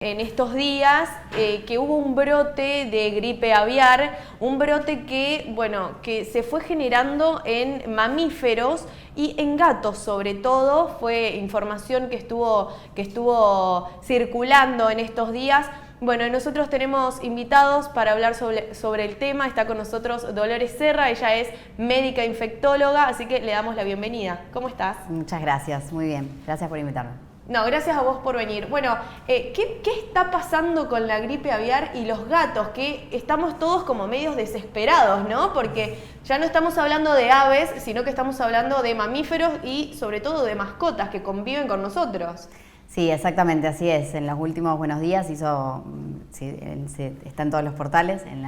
En estos días que hubo un brote de gripe aviar, un brote que se fue generando en mamíferos y en gatos sobre todo. Fue información que estuvo circulando en estos días. Bueno, nosotros tenemos invitados para hablar sobre el tema. Está con nosotros Dolores Serra, ella es médica infectóloga, así que le damos la bienvenida. ¿Cómo estás? Muchas gracias, muy bien. Gracias por invitarme. No, gracias a vos por venir. Bueno, ¿qué está pasando con la gripe aviar y los gatos? Que estamos todos como medios desesperados, ¿no? Porque ya no estamos hablando de aves, sino que estamos hablando de mamíferos y sobre todo de mascotas que conviven con nosotros. Sí, exactamente, así es. En los últimos buenos días está en todos los portales, en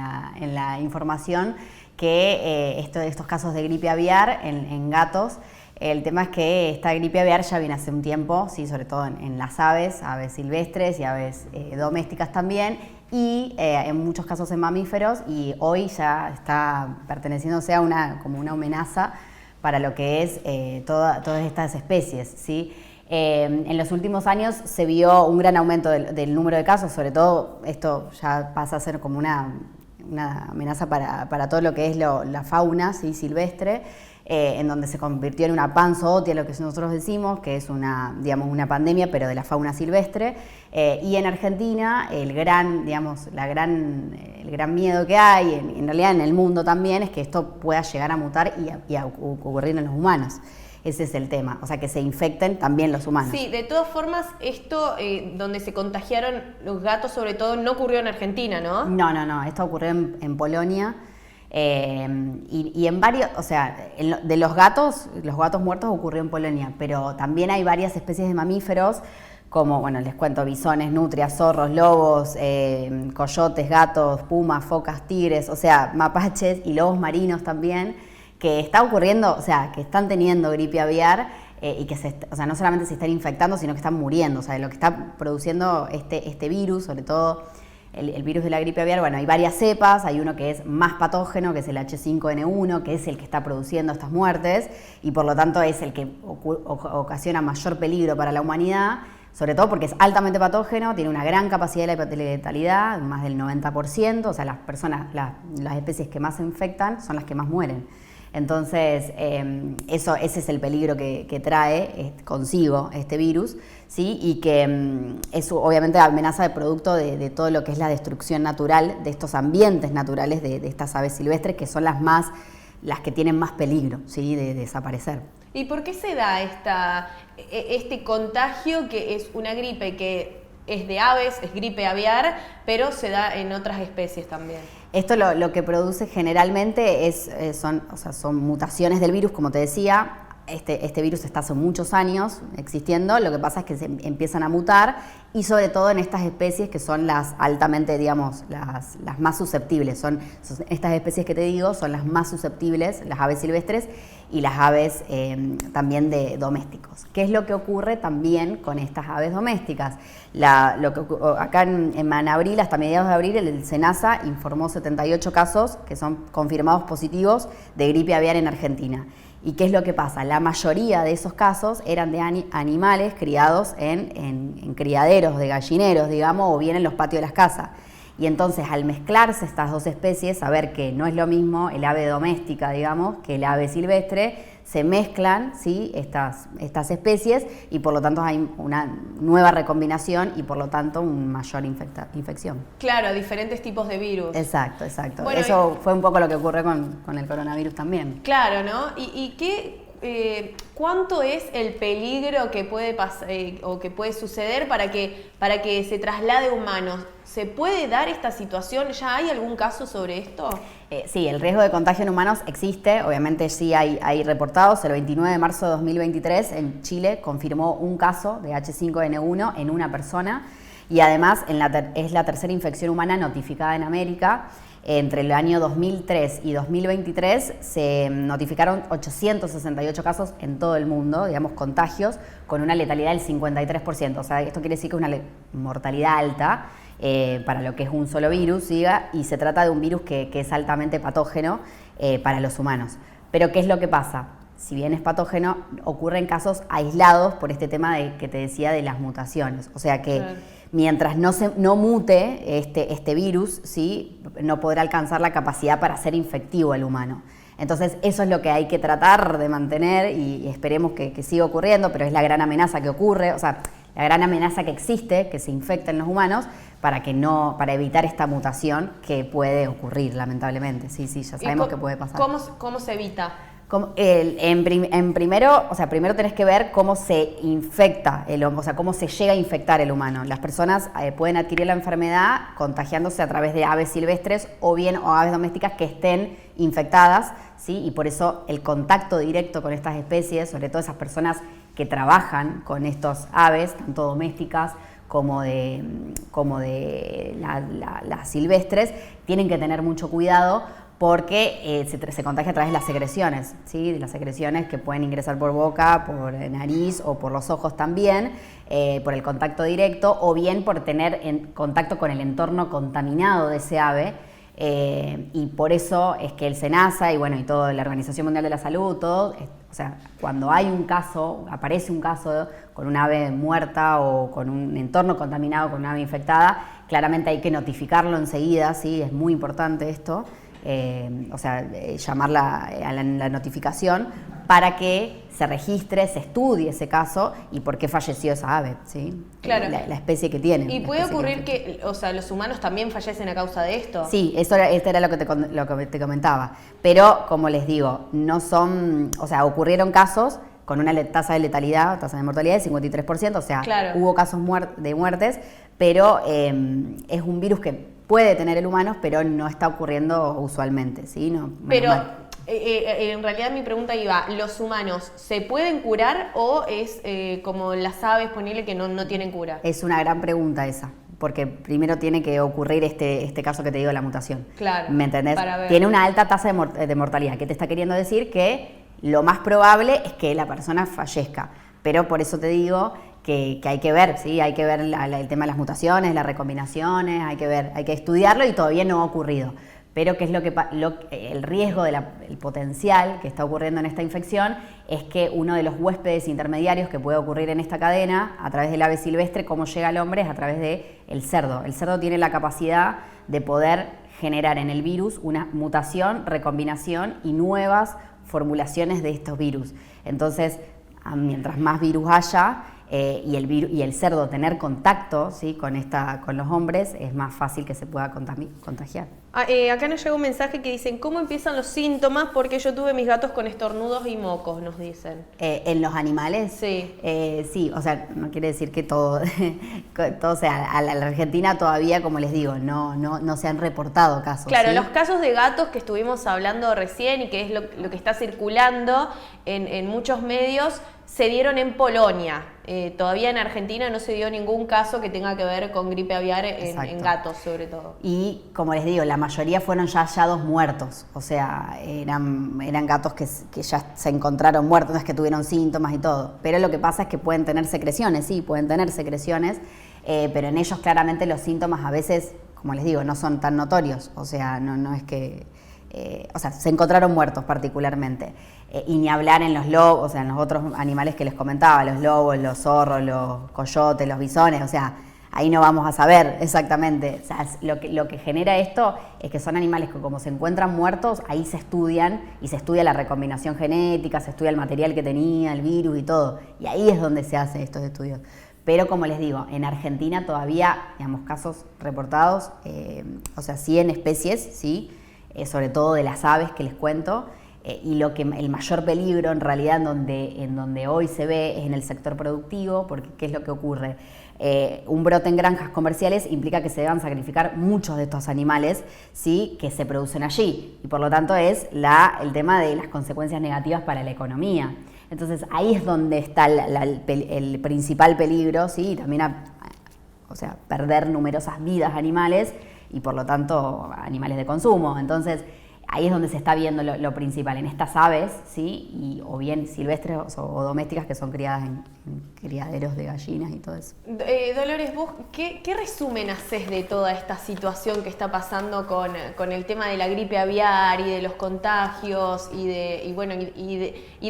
la información, que estos casos de gripe aviar en gatos. El tema es que esta gripe aviar ya viene hace un tiempo, sí, sobre todo en las aves silvestres y aves domésticas también, y en muchos casos en mamíferos, y hoy ya está perteneciéndose a como una amenaza para lo que es todas estas especies, ¿sí? En los últimos años se vio un gran aumento del número de casos, sobre todo esto ya pasa a ser como una amenaza para todo lo que es la fauna, ¿sí?, silvestre, en donde se convirtió en una panzootia, lo que nosotros decimos, que es una pandemia, pero de la fauna silvestre. Y en Argentina el gran miedo que hay, en realidad en el mundo también, es que esto pueda llegar a mutar y a ocurrir en los humanos. Ese es el tema, o sea, que se infecten también los humanos. Sí, de todas formas, esto donde se contagiaron los gatos sobre todo no ocurrió en Argentina, ¿no? No, esto ocurrió en Polonia. Y en varios, o sea, de los gatos muertos ocurrió en Polonia, pero también hay varias especies de mamíferos, como, bueno, les cuento, bisones, nutrias, zorros, lobos, coyotes, gatos, pumas, focas, tigres, o sea, mapaches y lobos marinos también, que está ocurriendo, o sea, que están teniendo gripe aviar y que no solamente se están infectando, sino que están muriendo, o sea, lo que está produciendo este virus, sobre todo el virus de la gripe aviar. Bueno, hay varias cepas, hay uno que es más patógeno, que es el H5N1, que es el que está produciendo estas muertes y por lo tanto es el que ocasiona mayor peligro para la humanidad, sobre todo porque es altamente patógeno, tiene una gran capacidad de letalidad, más del 90%, o sea, las especies que más se infectan son las que más mueren. Entonces, ese es el peligro que trae consigo este virus, ¿sí? Y que es obviamente amenaza de producto de todo lo que es la destrucción natural de estos ambientes naturales de estas aves silvestres, que son las que tienen más peligro, ¿sí?, de desaparecer. ¿Y por qué se da este contagio, que es una gripe que es de aves, es gripe aviar, pero se da en otras especies también? Esto lo que produce generalmente son mutaciones del virus, como te decía. Este virus está hace muchos años existiendo, lo que pasa es que se empiezan a mutar y sobre todo en estas especies que son las altamente, digamos, las más susceptibles. Son estas especies que te digo, son las más susceptibles, las aves silvestres y las aves también de domésticos. ¿Qué es lo que ocurre también con estas aves domésticas? Acá en abril, hasta mediados de abril, el SENASA informó 78 casos que son confirmados positivos de gripe aviar en Argentina. ¿Y qué es lo que pasa? La mayoría de esos casos eran de animales criados en criaderos de gallineros, digamos, o bien en los patios de las casas. Y entonces, al mezclarse estas dos especies, saber que no es lo mismo el ave doméstica, digamos, que el ave silvestre, se mezclan, ¿sí?, estas especies y por lo tanto hay una nueva recombinación y por lo tanto una mayor infección. Claro, diferentes tipos de virus. Exacto. Bueno, eso fue un poco lo que ocurre con el coronavirus también. Claro, ¿no? ¿Y cuánto es el peligro que puede pasar o que puede suceder para que se traslade a humanos? ¿Se puede dar esta situación? ¿Ya hay algún caso sobre esto? Sí, el riesgo de contagio en humanos existe, obviamente sí hay reportados. El 29 de marzo de 2023 en Chile confirmó un caso de H5N1 en una persona y además es la tercera infección humana notificada en América. Entre el año 2003 y 2023 se notificaron 868 casos en todo el mundo, digamos, contagios, con una letalidad del 53%. O sea, esto quiere decir que es una mortalidad alta para lo que es un solo virus, ¿siga? Y se trata de un virus que es altamente patógeno para los humanos. Pero ¿qué es lo que pasa? si bien es patógeno, ocurre en casos aislados por este tema que te decía de las mutaciones. O sea que mientras no mute este virus, ¿sí? No podrá alcanzar la capacidad para ser infectivo al humano. Entonces eso es lo que hay que tratar de mantener y esperemos que siga ocurriendo, pero es la gran amenaza que ocurre, o sea, la gran amenaza que existe, que se infecta en los humanos, para evitar esta mutación que puede ocurrir, lamentablemente. Sí, ya sabemos que puede pasar. ¿Cómo se evita? Primero tenés que ver cómo se infecta o sea, cómo se llega a infectar el humano. Las personas pueden adquirir la enfermedad contagiándose a través de aves silvestres o aves domésticas que estén infectadas, ¿sí? Y por eso el contacto directo con estas especies, sobre todo esas personas que trabajan con estas aves, tanto domésticas como de las silvestres, tienen que tener mucho cuidado porque se contagia a través de las secreciones, ¿sí? De las secreciones que pueden ingresar por boca, por nariz o por los ojos también, por el contacto directo o bien por tener contacto con el entorno contaminado de ese ave. Y por eso es que el SENASA y toda la Organización Mundial de la Salud, o sea, cuando aparece un caso con un ave muerta o con un entorno contaminado con una ave infectada, claramente hay que notificarlo enseguida, ¿sí? Es muy importante esto. Llamar a la notificación para que se registre, se estudie ese caso y por qué falleció esa ave, ¿sí? Claro. La especie que tiene. ¿Y puede ocurrir que los humanos también fallecen a causa de esto? Sí, esto era lo que te comentaba. Pero, como les digo, ocurrieron casos con una tasa de mortalidad de 53%, o sea, hubo casos de muertes, pero es un virus que puede tener el humano, pero no está ocurriendo usualmente, ¿sí? Pero en realidad mi pregunta iba, ¿los humanos se pueden curar o es como las aves, ponele que no tienen cura? Es una gran pregunta esa, porque primero tiene que ocurrir este caso que te digo, la mutación. Claro. ¿Me entendés? Tiene una alta tasa de mortalidad. ¿Qué te está queriendo decir? Que lo más probable es que la persona fallezca, pero por eso te digo que hay que ver, ¿sí? Hay que ver el tema de las mutaciones, las recombinaciones, hay que estudiarlo y todavía no ha ocurrido. Pero ¿qué es el riesgo el potencial que está ocurriendo en esta infección? Es que uno de los huéspedes intermediarios que puede ocurrir en esta cadena, a través del ave silvestre, cómo llega al hombre, es a través del cerdo. El cerdo tiene la capacidad de poder generar en el virus una mutación, recombinación y nuevas formulaciones de estos virus. Entonces, mientras más virus haya, y el cerdo tener contacto, ¿sí? con los hombres, es más fácil que se pueda contagiar. Acá nos llega un mensaje que dicen, ¿cómo empiezan los síntomas? Porque yo tuve mis gatos con estornudos y mocos, nos dicen. ¿En los animales? Sí. Sí, o sea, no quiere decir que todo, o sea, a la Argentina todavía, como les digo, no se han reportado casos. Claro, ¿sí? Los casos de gatos que estuvimos hablando recién y que es lo que está circulando en muchos medios, se dieron en Polonia. Todavía en Argentina no se dio ningún caso que tenga que ver con gripe aviar en gatos, sobre todo. Y, como les digo, la mayoría fueron ya hallados muertos. O sea, eran gatos que ya se encontraron muertos, no es que tuvieron síntomas y todo. Pero lo que pasa es que pueden tener secreciones, sí, pueden tener secreciones, pero en ellos claramente los síntomas a veces, como les digo, no son tan notorios. O sea, no es que... se encontraron muertos particularmente. Y ni hablar en los lobos, o sea, en los otros animales que les comentaba, los lobos, los zorros, los coyotes, los bisones, o sea, ahí no vamos a saber exactamente. O sea, lo que genera esto es que son animales que, como se encuentran muertos, ahí se estudian y se estudia la recombinación genética, se estudia el material que tenía, el virus y todo. Y ahí es donde se hacen estos estudios. Pero, como les digo, en Argentina todavía, digamos, casos reportados, 100 especies, ¿sí? Sobre todo de las aves que les cuento, y el mayor peligro en realidad en donde hoy se ve es en el sector productivo, porque ¿qué es lo que ocurre? Un brote en granjas comerciales implica que se deban sacrificar muchos de estos animales, ¿sí? Que se producen allí, y por lo tanto es el tema de las consecuencias negativas para la economía. Entonces ahí es donde está el principal peligro, ¿sí? Y también perder numerosas vidas animales y por lo tanto animales de consumo. Entonces ahí es donde se está viendo lo principal, en estas aves, ¿sí? O bien silvestres o domésticas que son criadas en criaderos de gallinas y todo eso. Dolores, vos, ¿qué resumen haces de toda esta situación que está pasando con el tema de la gripe aviar y de los contagios y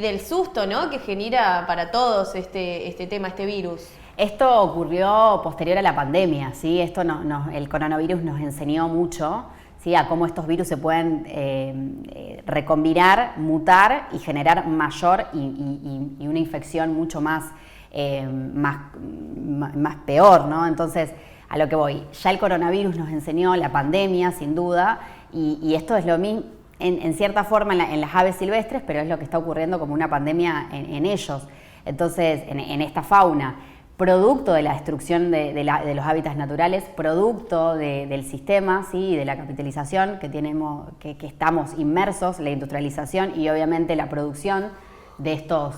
del susto, ¿no?, que genera para todos este tema, este virus? Esto ocurrió posterior a la pandemia, ¿sí? El coronavirus nos enseñó mucho, ¿sí?, a cómo estos virus se pueden recombinar, mutar y generar mayor y una infección mucho más peor, ¿no? Entonces, a lo que voy, ya el coronavirus nos enseñó la pandemia, sin duda, y esto es lo mismo, en cierta forma, en las aves silvestres, pero es lo que está ocurriendo como una pandemia en ellos. Entonces, en esta fauna, producto de la destrucción de los hábitats naturales, producto del sistema, ¿sí?, de la capitalización que estamos inmersos, la industrialización y obviamente la producción de estos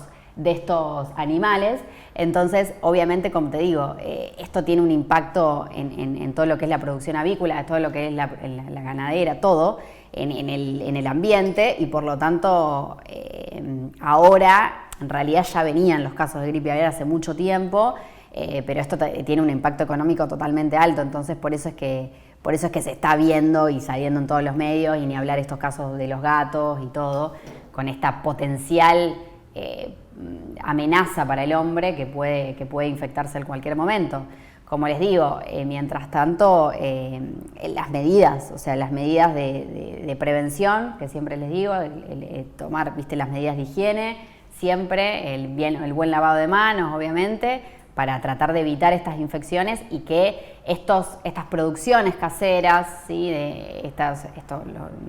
animales. Entonces, obviamente, como te digo, esto tiene un impacto en todo lo que es la producción avícola, todo lo que es la ganadera, todo en el ambiente, y por lo tanto ahora en realidad ya venían los casos de gripe aviar hace mucho tiempo, pero esto tiene un impacto económico totalmente alto, entonces por eso es que se está viendo y saliendo en todos los medios, y ni hablar estos casos de los gatos y todo, con esta potencial amenaza para el hombre que puede infectarse en cualquier momento. Como les digo, mientras tanto, las medidas de prevención, que siempre les digo, tomar, las medidas de higiene, siempre el buen lavado de manos, obviamente, para tratar de evitar estas infecciones y que estas producciones caseras, ¿sí?,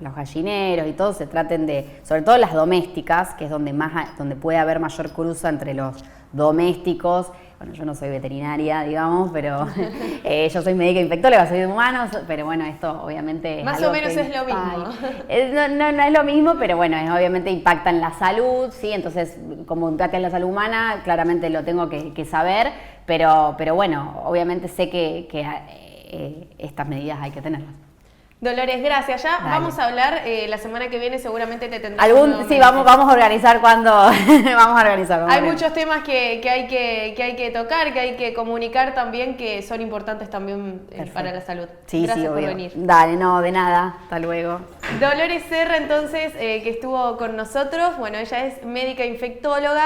los gallineros y todo, se traten de, sobre todo las domésticas, que es donde puede haber mayor cruza entre los domésticos. Bueno, yo no soy veterinaria, digamos, pero yo soy médica infectóloga, soy de humanos, pero bueno, esto obviamente más o menos es lo mismo. No es lo mismo, pero bueno, obviamente impacta en la salud, ¿sí? Entonces, como impacta en la salud humana, claramente lo tengo que saber, pero bueno, obviamente sé que estas medidas hay que tenerlas. Dolores, gracias. Ya Dale. Vamos a hablar la semana que viene, seguramente te tendremos. Sí, vamos a organizar cuando vamos a organizar. Hay muchos temas que hay que tocar, que hay que comunicar también, que son importantes también para la salud. Sí, gracias por obvio. venir. Dale, no, de nada. Hasta luego. Dolores Serra, entonces, que estuvo con nosotros. Bueno, ella es médica infectóloga.